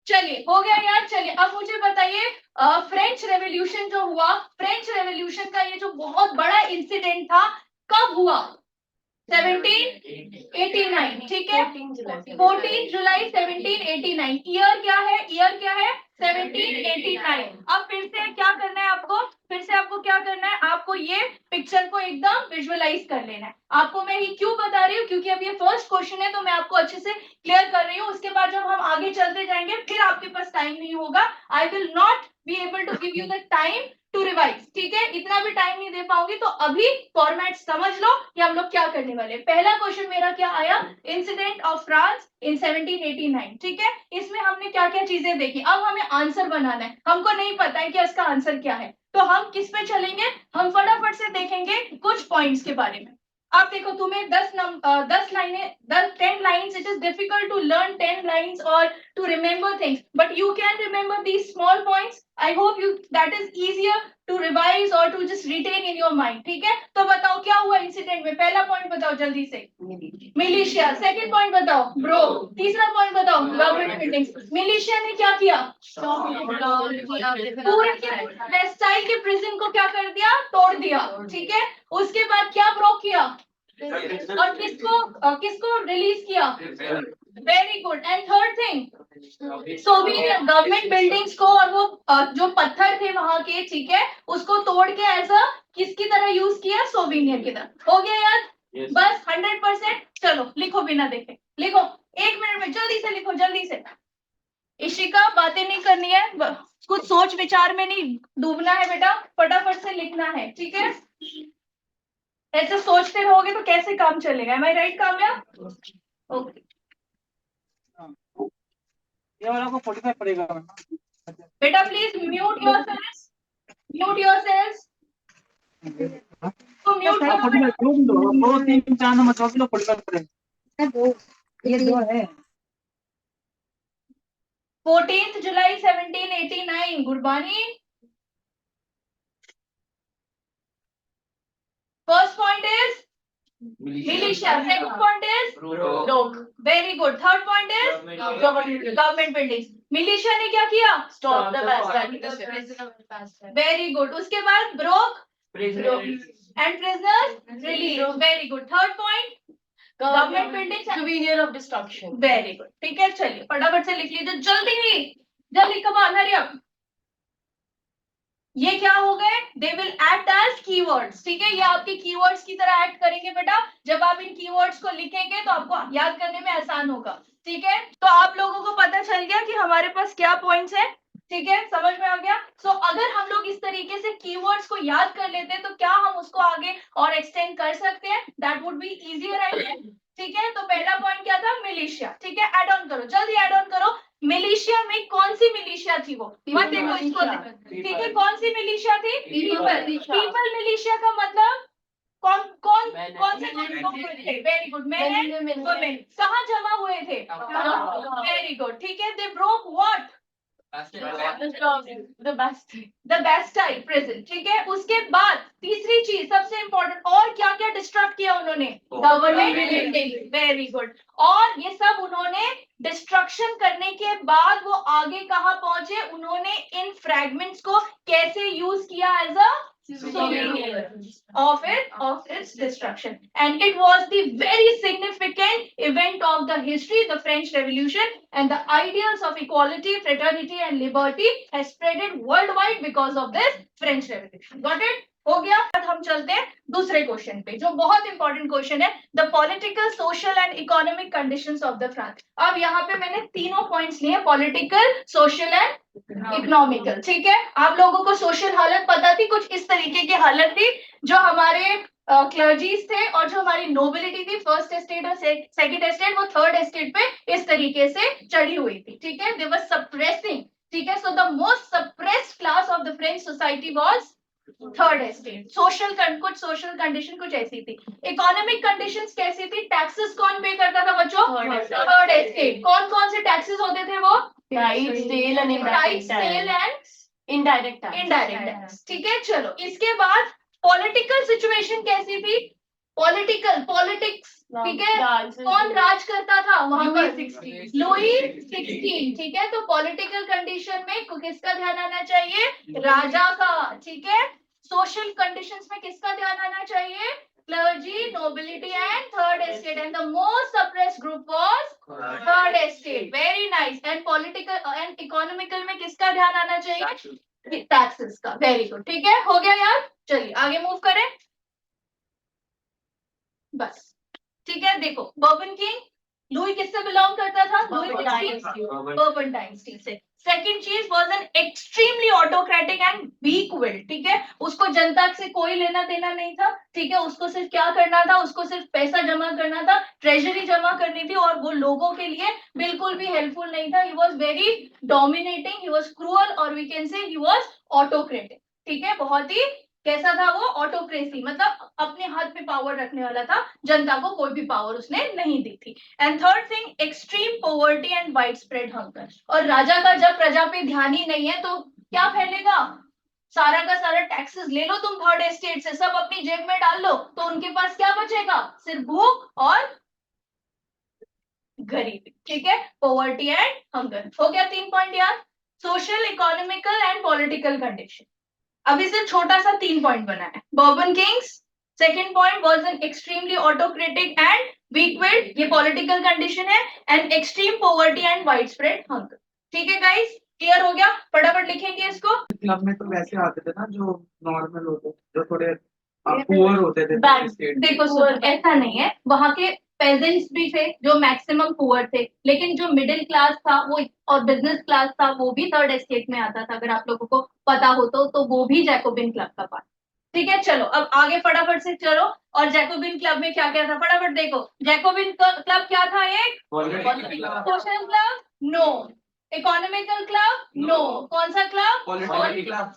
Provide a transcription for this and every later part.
चलिए हो गया यार। चलिए अब मुझे बताइए, फ्रेंच रेवोल्यूशन जो हुआ, फ्रेंच रेवोल्यूशन का ये जो बहुत बड़ा इंसिडेंट था, कब हुआ? 1789, ठीक है, 14 जुलाई 1789। ईयर क्या है? ईयर क्या है? 1789। अब फिर से क्या करना है आपको? फिर से आपको क्या करना है? आपको ये पिक्चर को एकदम विजुअलाइज कर लेना है। आपको मैं ये क्यों बता रही हूँ? क्योंकि अब ये फर्स्ट क्वेश्चन है, तो मैं आपको अच्छे से क्लियर कर रही हूँ। उसके बाद जब हम आगे चलते जाएंगे फिर आपके पास टाइम नहीं होगा। I will not be able to give you the time to revise, ठीक है, इतना भी टाइम नहीं दे पाऊंगी। तो अभी फॉर्मेट समझ लो कि हम लोग क्या करने वाले। पहला क्वेश्चन मेरा क्या आया? इंसिडेंट ऑफ फ्रांस इन 1789, ठीक है। इसमें हमने क्या क्या चीजें देखी, अब हमें आंसर बनाना है। हमको नहीं पता है कि इसका आंसर क्या है, तो हम किस पे चलेंगे? हम फटाफट से देखेंगे कुछ पॉइंट्स के बारे में। आप देखो, तुम्हें 10 लाइनें, 10 lines, it is difficult to learn 10 lines और to remember things, but you can remember these small points. I hope you that is easier to revise or to just retain in your mind, ठीक है। तो बताओ क्या हुआ incident में? पहला point बताओ जल्दी से। मिलिशिया। सेकंड पॉइंट बताओ, ब्रो। तीसरा पॉइंट बताओ, गवर्नमेंट बिल्डिंग्स। मिलिशिया ने क्या किया? पूरे के वेस्टाइल के प्रिजन को क्या कर दिया? तोड़ दिया, ठीक है। उसके बाद क्या ब्रो किया? और किसको रिलीज किया? Very good. And third thing, Soviet government buildings को और वो जो पत्थर थे वहां के, ठीक है, उसको तोड़ के एज अ किसकी तरह यूज किया? सोविनियर की तरह। हो गया यार? बस 100%। चलो लिखो बिना देखे, लिखो 1 मिनट में, जल्दी से लिखो, जल्दी से। इशिका बातें नहीं करनी है, कुछ सोच विचार में नहीं डूबना है बेटा, फटाफट से लिखना है, ठीक है। ऐसे सोचते रहोगे तो कैसे काम चलेगा? एम आई राइट काम्या? ओके ये वाला को 45 पड़ेगा बेटा, please mute yourselves, mute yourselves. तो म्यूट करो। 2 3 4 नंबर 45 पड़ेगा। दो, ये 2 है। 14 जुलाई 1789, Gurbani. First point is militia. Second point is rogue. Very good. Third point is government buildings. militia ने क्या किया? Stop the bastard. Very good. उसके बाद broke and prisoners released. Very good. Third point, government buildings souvenir of destruction. Very good. ठीक है, चलिए फटाफट से लिख लीजिए, जल्दी come on, hurry up. ये क्या हो गए? They will act as keywords, ठीक है, ये आपके कीवर्ड्स की तरह एक्ट करेंगे बेटा। जब आप इन कीवर्ड्स को लिखेंगे तो आपको याद करने में आसान होगा, ठीक है। तो आप लोगों को पता चल गया कि हमारे पास क्या पॉइंट्स है, ठीक है, समझ में आ गया। सो अगर हम लोग इस तरीके से कीवर्ड्स को याद कर लेते हैं तो क्या हम उसको आगे और एक्सटेंड कर सकते हैं? That would be easier, right? ठीक है, तो पहला पॉइंट क्या था? मिलिशिया, ठीक है। एड ऑन करो, जल्दी एड ऑन करो। मिलिशिया में कौन सी मिलिशिया थी वो? मत देखो इसको, ठीक है, कौन सी मिलिशिया थी? पीपल मिलिशिया का मतलब कौन से लोग थे? वेरी गुड, मैन कहाँ जमा हुए थे? वेरी गुड, ठीक है। They broke what? The Bastille prison, ठीक है। उसके बाद तीसरी चीज सबसे इंपॉर्टेंट, और क्या क्या डिस्ट्रक्ट किया उन्होंने? Government building. Very good. और ये सब उन्होंने डिस्ट्रक्शन करने के बाद वो आगे कहाँ पहुंचे? उन्होंने इन फ्रैगमेंट्स को कैसे यूज किया as a souvenir of its destruction, and it was the very significant event of the history, the French Revolution, and the ideals of equality, fraternity and liberty has spreaded worldwide because of this French Revolution. Got it? हो गया। अब हम चलते हैं दूसरे question पे, जो बहुत इंपॉर्टेंट क्वेश्चन है, the political, social and economic conditions of the France. अब यहाँ पे मैंने तीनों पॉइंट्स लिए, पॉलिटिकल, सोशल एंड इकोनॉमिकल, ठीक है। आप लोगों को सोशल हालत पता थी, कुछ इस तरीके की हालत थी, जो हमारे क्लर्जीज थे और जो हमारी नोबिलिटी थी, फर्स्ट एस्टेट और सेकंड एस्टेट, वो थर्ड एस्टेट पे इस तरीके से चढ़ी हुई थी, ठीक है। दे वर सप्रेसिंग, ठीक है। So the most suppressed class of the French society was third estate. कुछ सोशल कंडीशन कुछ ऐसी थी। इकोनॉमिक कंडीशंस कैसी थी? टैक्सेस कौन पे करता था बच्चों? Third estate. कौन कौन से टैक्सेस होते थे वो? Price, sale and indirect tax, ठीक है। चलो इसके बाद पॉलिटिकल सिचुएशन कैसी थी? पॉलिटिकल, पॉलिटिक्स, ठीक है, कौन राज करता था वहां पर? लुई 16, ठीक है। तो पॉलिटिकल कंडीशन में किसका ध्यान आना चाहिए? राजा का, ठीक है। सोशल कंडीशंस में किसका ध्यान आना चाहिए? Clergy, nobility and third estate, and the most suppressed group was third estate. Very nice. And political and economical में किसका ध्यान आना चाहिए? टैक्सेस का। वेरी गुड, ठीक है, हो गया यार। चलिए आगे मूव करें, बस, ठीक है। देखो, बर्बन किंग, लुई किससे बिलोंग करता था? लुई 16, बर्बन डायनेस्टी से। सेकंड चीज was an extremely autocratic and weak will, ठीक है। उसको जनता से कोई लेना देना नहीं था, ठीक है। उसको सिर्फ क्या करना था? उसको सिर्फ पैसा जमा करना था, ट्रेजरी जमा करनी थी, और वो लोगों के लिए बिल्कुल भी हेल्पफुल नहीं था। He was very dominating, he was cruel, और we can say he was autocratic, ठीक है। बहुत ही कैसा था वो? ऑटोक्रेसी, मतलब अपने हाथ में पावर रखने वाला था, जनता को कोई भी पावर उसने नहीं दी थी। And third thing, extreme poverty and widespread hunger. और राजा का जब प्रजा पे ध्यान ही नहीं है तो क्या फैलेगा? सारा का सारा टैक्सेस ले लो तुम थर्ड एस्टेट से, सब अपनी जेब में डाल लो, तो उनके पास क्या बचेगा? सिर्फ भूख और गरीबी, ठीक है। पॉवर्टी एंड हंगर, हो गया 3 पॉइंट यार। Social, economical and political condition. अभी से छोटा सा 3 पॉइंट बना है। Bourbon kings, second point was an extremely autocratic and weak willed, ये पॉलिटिकल कंडीशन है, and extreme poverty and widespread hunger, ठीक है गाइस। क्लियर हो गया? फटाफट लिखेंगे इसको। क्लब में तो वैसे आते थे ना जो नॉर्मल होते, जो थोड़े पुअर होते थे स्टेट। देखो सर, ऐसा नहीं है, वहां के पेजेंट्स भी थे जो मैक्सिमम पुअर थे, लेकिन जो मिडिल क्लास था वो और बिजनेस क्लास था वो भी थर्ड एस्टेट में आता था, अगर आप लोगों को पता हो तो वो भी जैकोबिन क्लब का पार्ट, ठीक है। चलो अब आगे फटाफट से चलो। और जैकोबिन क्लब में क्या क्या था फटाफट देखो। जैकोबिन क्लब क्या था? एक social club? No. Economical club? No. कौन सा club?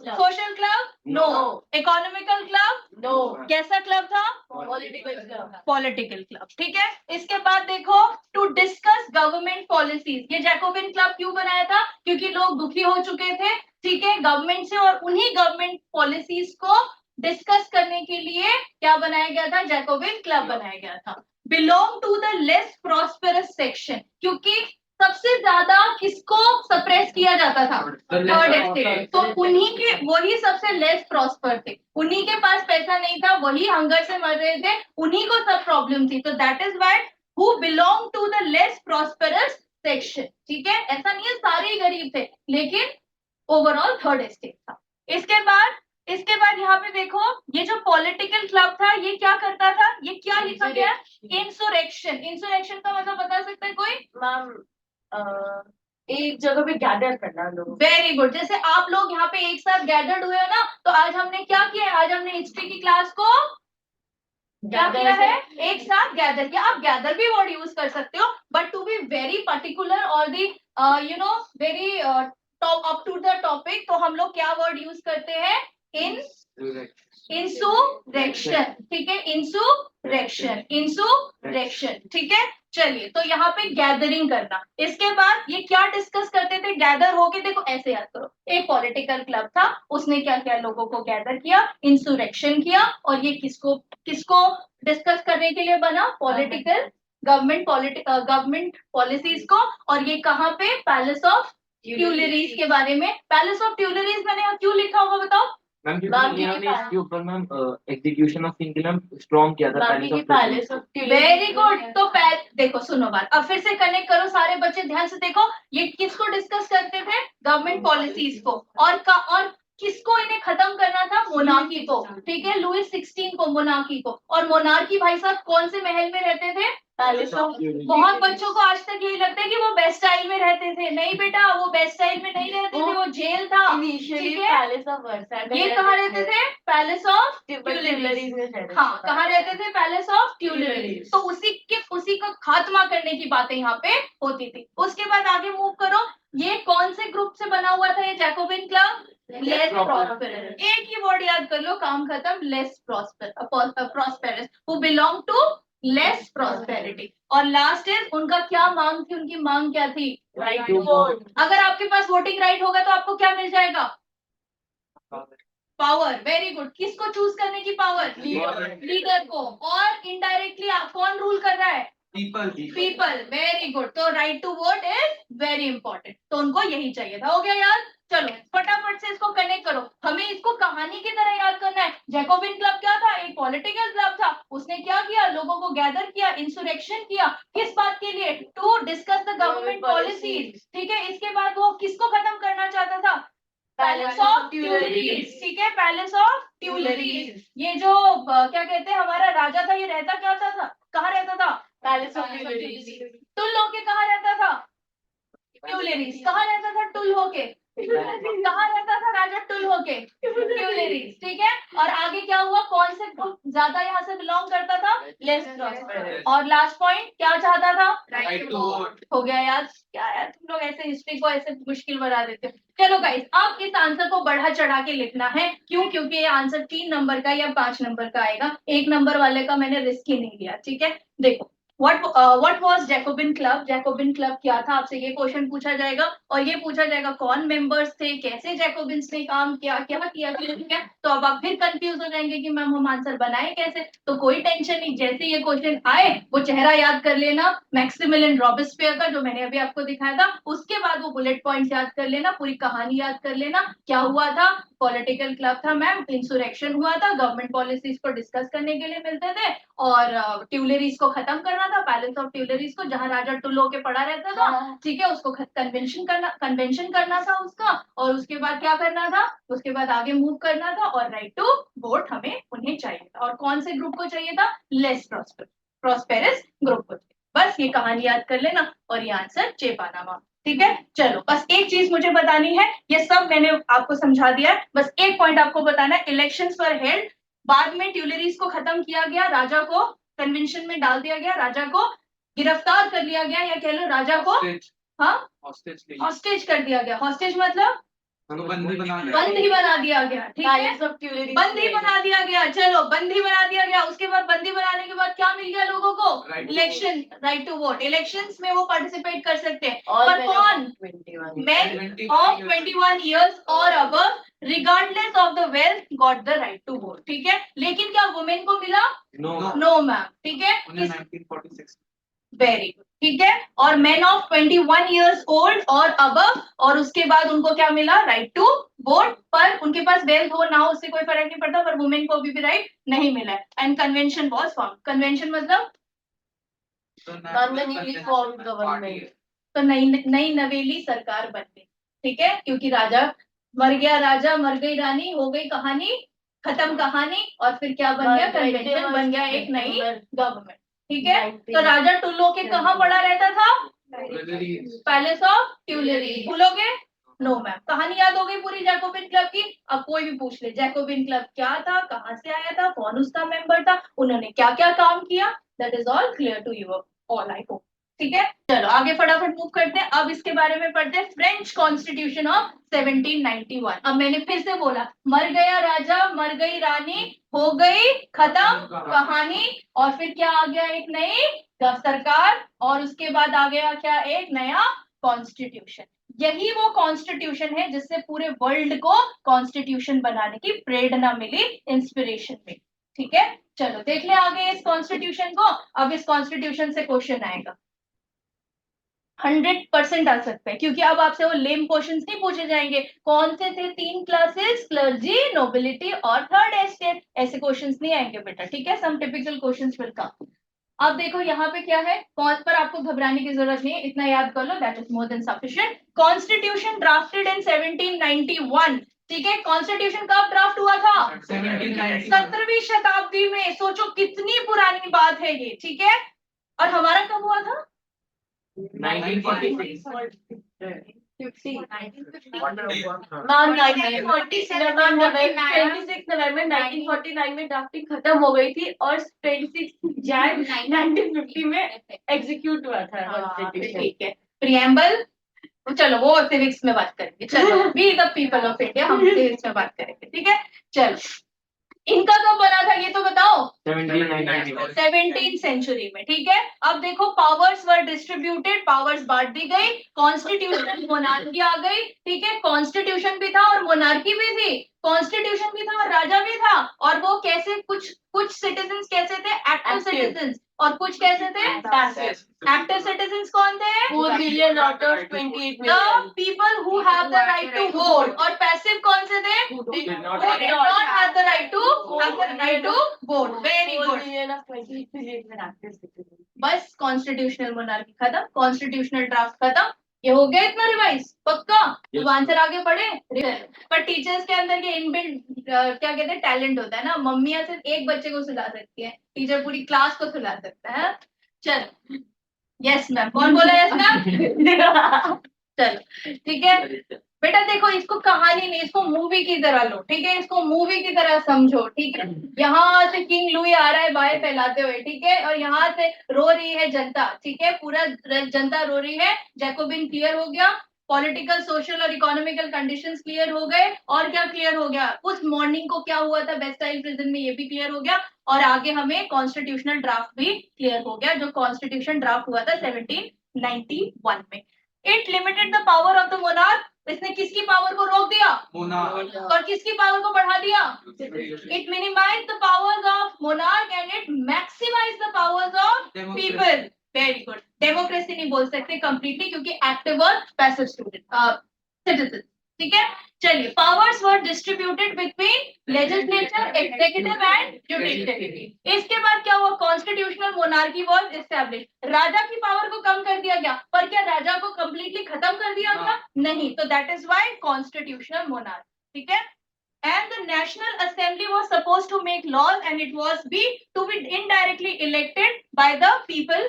Social club? No. Economical club? No. कैसा क्लब था? Political club. पॉलिटिकल क्लब, ठीक है। इसके बाद देखो, टू डिस्कस गवर्नमेंट पॉलिसीज। ये जैकोबिन क्लब क्यों बनाया था? क्योंकि लोग दुखी हो चुके थे, ठीक है, गवर्नमेंट से, और उन्हीं गवर्नमेंट पॉलिसीज को डिस्कस करने के लिए क्या बनाया गया था? जैकोबिन क्लब बनाया गया था। Belong to the less prosperous section, क्योंकि सबसे ज्यादा किसको सप्रेस किया जाता था? Third estate. तो उन्हीं के, वही सबसे लेस प्रॉस्पर थे, उन्हीं के पास पैसा नहीं था, वही हंगर से मर रहे थे, उन्हीं को सब प्रॉब्लम थी। तो that is why who belong to the less prosperous section, ठीक है। ऐसा नहीं है सारे ही गरीब थे, लेकिन ओवरऑल थर्ड एस्टेट था। इसके बाद यहाँ पे देखो, ये जो पॉलिटिकल क्लब था ये क्या करता था? ये क्या लिखा गया? इंसुरेक्शन। इंसुरेक्शन का मतलब बता सकते हैं कोई? मैम, एक जगह पे गैदर करना लोग। Very good. जैसे आप लोग यहाँ पे एक साथ गैदर्ड हुए हो ना, तो आज हमने क्या किया है? आज हमने हिस्ट्री की क्लास को क्या किया है? एक साथ गैदर किया। आप गैदर भी वर्ड यूज कर सकते हो, but to be very particular और the you know very up to the topic, तो हम लोग क्या वर्ड यूज करते हैं? इंसुरेक्शन, ठीक है। इंसुरेक्शन, ठीक है। चलिए, तो यहाँ पे गैदरिंग करना। इसके बाद ये क्या डिस्कस करते थे? गैदर होके, देखो ऐसे याद करो, एक पॉलिटिकल क्लब था, उसने क्या क्या लोगों को गैदर किया? इंसुरेक्शन किया। और ये किसको किसको डिस्कस करने के लिए बना? पॉलिटिकल गवर्नमेंट पॉलिसीज को। और ये कहाँ पे? पैलेस ऑफ ट्यूलरीज के बारे में। पैलेस ऑफ ट्यूलरीज मैंने क्यों लिखा होगा बताओ? मैम इसके ऊपर ma'am execution of kingdom strong किया था पैलेस ऑफ वेरी गुड। तो देखो, सुनो बात, अब फिर से कनेक्ट करो सारे बच्चे, ध्यान से देखो। ये किसको डिस्कस करते थे? गवर्नमेंट पॉलिसीज को। और किसको इन्हें खत्म करना था? मोनार्की को, ठीक है। लुई 16 को, मोनार्की को। और मोनार्की भाई साहब कौन से महल में रहते थे? Palace of. बहुत बच्चों को आज तक यही लगता है कि वो बेस्ट स्टाइल में रहते थे। नहीं बेटा, वो बेस्ट स्टाइल में नहीं रहते थे, वो जेल था। इनिशियली ठीक है? Palace of Versailles. ये कहाँ रहते थे? पैलेस ऑफ ट्यूलरीज में रहते थे। हाँ, कहाँ रहते थे? Palace of Tuileries. तो उसी का खात्मा करने की बातें यहाँ पे होती थी। उसके बाद आगे मूव करो। ये कौन से ग्रुप से बना हुआ था ये जैकोबिन क्लब? Less prosperous. एक ही वर्ड याद कर लो, काम खत्म। Less prosperous, who belong to less prosperity. और लास्ट इज, उनका क्या मांग थी? उनकी मांग क्या थी? Right to vote. अगर आपके पास वोटिंग राइट होगा तो आपको क्या मिल जाएगा? Power, very good. किसको चूज करने की पावर? लीडर को। और इनडायरेक्टली कौन रूल कर रहा है? People, very good. तो right to vote is very important, तो उनको यही चाहिए था। हो गया याद? चलो फटाफट से इसको कनेक्ट करो। हमें इसको कहानी की तरह याद करना है। जैकोबिन क्लब क्या था? एक पॉलिटिकल क्लब था। उसने क्या किया? लोगों को गैदर किया, इंसुरेक्शन किया। किस बात के लिए? To discuss the government policies. ठीक है, इसके बाद वो किसको खत्म करना चाहता था? Palace of Tuileries. ठीक है, पैलेस ऑफ ट्यूलरीज। ये जो क्या कहते हैं, हमारा राजा था, ये रहता क्या था? कहाँ रहता था? Palace of Tuileries. टुल होके कहाँ रहता था? ट्यूलरीज। कहाँ रहता था? टुल होके। कहाँ रहता था राजा? टुल होके, ट्यूलरीज। ठीक है, और आगे क्या हुआ? कौन से ग्रुप ज्यादा यहाँ से बिलोंग करता था? Less prosperous. और लास्ट पॉइंट क्या चाहता था? Right to vote. हो गया याद? क्या यार तुम लोग ऐसे हिस्ट्री को ऐसे मुश्किल बना देते हो। चलो गाइस, अब इस आंसर को बढ़ा चढ़ा के लिखना है। क्यों? क्योंकि ये आंसर 3 नंबर का या 5 नंबर का आएगा। 1 नंबर वाले का मैंने रिस्क ही नहीं लिया। ठीक है, देखो what was Jacobin club? Jacobin club क्या था? आपसे ये क्वेश्चन पूछा जाएगा, और ये पूछा जाएगा कौन मेंबर्स थे, कैसे जैकोबिन्स ने काम किया, क्या किया। ठीक है, तो अब आप फिर कंफ्यूज हो जाएंगे कि मैम हम आंसर बनाए कैसे। तो कोई टेंशन नहीं, जैसे ये क्वेश्चन आए वो चेहरा याद कर लेना मैक्सिमिलियन रॉबेस्पियर का, जो मैंने अभी आपको दिखाया था। उसके बाद वो बुलेट पॉइंट्स याद कर लेना, पूरी कहानी याद कर लेना। क्या हुआ था? पॉलिटिकल क्लब था मैम, इंसुरेक्शन हुआ था, गवर्नमेंट पॉलिसीज को डिस्कस करने के लिए मिलते थे, और ट्यूलरीज को खत्म करना था, पैलेस ऑफ ट्यूलरीज को, जहां राजा टुल्लो के पड़ा रहता था। ठीक है, उसको कन्वेंशन करना था उसका, और उसके बाद क्या करना था? उसके बाद आगे मूव करना था, और राइट टू वोट हमें उन्हें चाहिए था। और कौन से ग्रुप को चाहिए था? लेस प्रॉस्पेरस ग्रुप को। बस ये कहानी याद कर लेना, और ये आंसर चेपाना वहां। ठीक है, चलो बस एक चीज मुझे बतानी है, ये सब मैंने आपको समझा दिया है, बस एक पॉइंट आपको बताना है। इलेक्शंस वर हेल्ड, बाद में ट्यूलरीज को खत्म किया गया, राजा को कन्वेंशन में डाल दिया गया, राजा को गिरफ्तार कर लिया गया, या कह लो राजा को हाँ हॉस्टेज कर दिया गया। हॉस्टेज मतलब बंदी बना दिया गया। ठीक है, बंदी बना दिया गया। चलो बंदी बना दिया गया। उसके बाद बंदी बनाने के बाद क्या मिल गया लोगों को? Election, right to vote. Elections में वो पार्टिसिपेट कर सकते हैं। पर कौन? मेन ऑफ 21 years और above regardless of the wealth got the right to vote. ठीक है, लेकिन क्या वुमेन को मिला? No ma'am. ठीक है, 1946। Very good. ठीक है, और मेन ऑफ 21 years ओल्ड और अबव, और उसके बाद उनको क्या मिला? Right to vote. पर उनके पास वेल्थ हो ना हो उससे कोई फर्क नहीं पड़ता, पर वुमेन को अभी भी राइट नहीं मिला है। And convention was form. Convention मतलब गवर्नमेंट। तो नई नवेली सरकार बन गई। ठीक है, क्योंकि राजा मर गया, राजा मर गई, रानी हो गई, कहानी खत्म कहानी। और फिर क्या बन गया? कन्वेंशन बन गया, एक नई गवर्नमेंट। ठीक है, तो राजा टुल्लो के कहाँ पड़ा रहता था? Palace of Tuileries. भूलोगे? No ma'am. कहानी याद हो गई पूरी जैकोबिन क्लब की। अब कोई भी पूछ ले जैकोबिन क्लब क्या था, कहाँ से आया था, कौन उसका मेंबर था, उन्होंने क्या क्या काम किया, that is all clear to you all, I hope. ठीक है, चलो आगे फटाफट मूव करते हैं। अब इसके बारे में पढ़ते हैं, फ्रेंच कॉन्स्टिट्यूशन ऑफ 1791। अब मैंने फिर से बोला, मर गया राजा, मर गई रानी, हो गई खत्म कहानी, और फिर क्या आ गया? एक नई सरकार, और उसके बाद आ गया क्या? एक नया कॉन्स्टिट्यूशन। यही वो कॉन्स्टिट्यूशन है जिससे पूरे वर्ल्ड को कॉन्स्टिट्यूशन बनाने की प्रेरणा मिली, इंस्पिरेशन मिली। ठीक है, चलो देख ले आगे इस कॉन्स्टिट्यूशन को। अब इस कॉन्स्टिट्यूशन से क्वेश्चन आएगा, 100% आ सकता है, क्योंकि अब आपसे वो लेम क्वेश्चंस नहीं पूछे जाएंगे। कौन से थे 3 क्लासेस? क्लर्जी, नोबिलिटी और थर्ड एस्टेट। ऐसे क्वेश्चंस नहीं आएंगे बेटा। ठीक है, सम टिपिकल क्वेश्चंस विल कम। अब देखो यहाँ पे क्या है, कौन पर आपको घबराने की जरूरत नहीं है, इतना याद कर लो, that is more than sufficient. Constitution drafted in 1791। ठीक है, कॉन्स्टिट्यूशन कब ड्राफ्ट हुआ था? 17वीं शताब्दी में। सोचो कितनी पुरानी बात है ये। ठीक है, और हमारा कब हुआ था? 1946। नवंबर 1949 में ड्राफ्टिंग खत्म हो गई थी, और 26 जनवरी 1950 में एग्जीक्यूट हुआ था। ठीक है, प्रियम्बल, चलो वो सिविक्स में बात करेंगे। चलो we the people of India, हम सिविक्स में बात करेंगे। ठीक है, चलो इनका कब बना था ये तो बताओ? 17th सेंचुरी में। ठीक है, अब देखो पावर्स वर डिस्ट्रीब्यूटेड, पावर्स बांट दी गई, कॉन्स्टिट्यूशन मोनार्की आ गई। ठीक है, कॉन्स्टिट्यूशन भी था और मोनार्की भी थी। कॉन्स्टिट्यूशन भी था और राजा भी था, और वो कैसे कुछ सिटीजन्स कैसे थे, एक्टिव Active. सिटीजन्स, और कुछ कैसे थे Passive. Active citizens. कौन थे? 4 million out of 28 the million. People who have the right to vote. और पैसिव कौन से थे? Who Who did did not not have the right to vote। Very 4 good. million of 28 million were active citizens. बस constitutional monarchy खत्म, constitutional draft खत्म। ये हो गया इतना रिवाइज पक्का? Yes. अब आंसर आगे पढ़े। पर टीचर्स के अंदर ये इनबिल्ट क्या कहते हैं टैलेंट होता है ना, मम्मियां सिर्फ एक बच्चे को सुला सकती है, टीचर पूरी क्लास को सुला सकता है। चल यस मैम, कौन बोला यस मैम? चलो ठीक है बेटा, देखो इसको कहानी नहीं, इसको मूवी की तरह लो, ठीक है, इसको मूवी की तरह समझो, ठीक है। यहाँ से किंग लुई आ रहा है बाय फैलाते हुए, ठीक है, और यहाँ से रो रही है जनता, ठीक है, पूरा जनता रो रही है। जैकोबिन क्लियर हो गया, पॉलिटिकल सोशल और इकोनॉमिकल कंडीशंस क्लियर हो गए, और क्या क्लियर हो गया, उस मॉर्निंग को क्या हुआ था बेस्टाइल प्रिजन में, ये भी क्लियर हो गया। और आगे हमें कॉन्स्टिट्यूशनल ड्राफ्ट भी क्लियर हो गया, जो कॉन्स्टिट्यूशन ड्राफ्ट हुआ था 1791 में। It limited the power of the monarch, इसने किसकी पावर को रोक दिया? मोनार्क। और किसकी पावर को बढ़ा दिया? It minimise the powers of monarch and it maximise the powers of people. Very good. Democracy नहीं बोल सकते कंप्लीटली, क्योंकि एक्टिव और पैसिव सिटीजन, ठीक है। चलिए, powers were distributed between legislature, executive and judiciary. इसके बाद क्या हुआ? Constitutional monarchy was establish. राजा की पावर को कम कर दिया गया, पर क्या राजा को कंप्लीटली खत्म कर दिया गया? नहीं। तो that is why constitutional monarch, ठीक है। And the National Assembly was supposed to make laws, and it was to be indirectly elected by the people,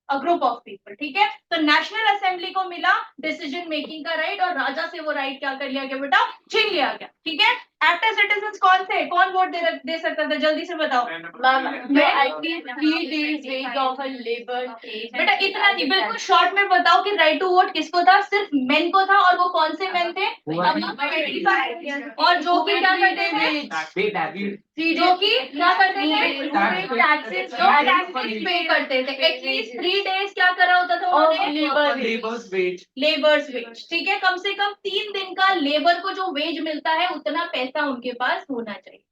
a group of people, ठीक है। तो नेशनल असेंबली को मिला डिसीजन मेकिंग का right, और राजा से वो राइट क्या कर लिया गया बेटा? छीन लिया गया, ठीक है। एक्टिव सिटीजन्स कौन थे? कौन वोट दे सकता था? जल्दी से बताओ। मैं at least 3 days wage of a labor. बेटा इतना नहीं, बिल्कुल शॉर्ट में बताओ कि राइट टू वोट किसको था? सिर्फ मेन को था, और वो कौन से मेन थे? और जो कि क्या करते थे? जो कि क्या करते थे? Taxes. जो टैक्सेस पे करते थे। एटलीस्ट 3 days क्या करा होता था उन्होंने? Labours veg. लेबर्स वेज, ठीक है। कम से कम 3 दिन का लेबर को जो वेज मिलता है, उतना पैसा उनके पास होना चाहिए।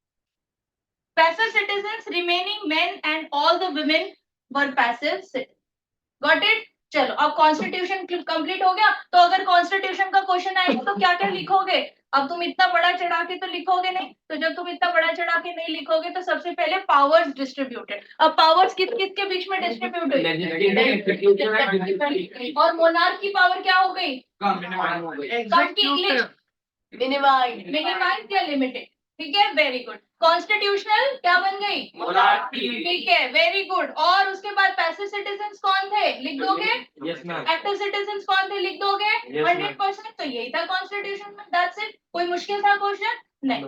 Passive citizens, remaining main and all the women were passive citizen. Got it? चलो, अब कॉन्स्टिट्यूशन कंप्लीट हो गया। तो अगर कॉन्स्टिट्यूशन का क्वेश्चन आएगा तो क्या क्या लिखोगे? अब तुम इतना बड़ा चढ़ा के तो लिखोगे नहीं, तो जब तुम इतना बड़ा चढ़ा के नहीं लिखोगे तो सबसे पहले पावर्स डिस्ट्रीब्यूटेड। अब पावर्स किसके बीच में डिस्ट्रीब्यूट हुई? और मोनार्क की पावर क्या हो गई? कम की इंग्लिश मिनिमाइज या लिमिटेड, ठीक है। Very good. कॉन्स्टिट्यूशनल क्या बन गई? मोनार्की। ठीक है, वेरी गुड। और उसके बाद पैसिव सिटीजन्स कौन थे? लिख दोगे? Yes, ma'am. एक्टिव सिटीजन्स कौन थे? लिख दोगे? Yes, ma'am. 100%। तो यही था कॉन्स्टिट्यूशन में, दैट्स इट। कोई मुश्किल था क्वेश्चन? नहीं।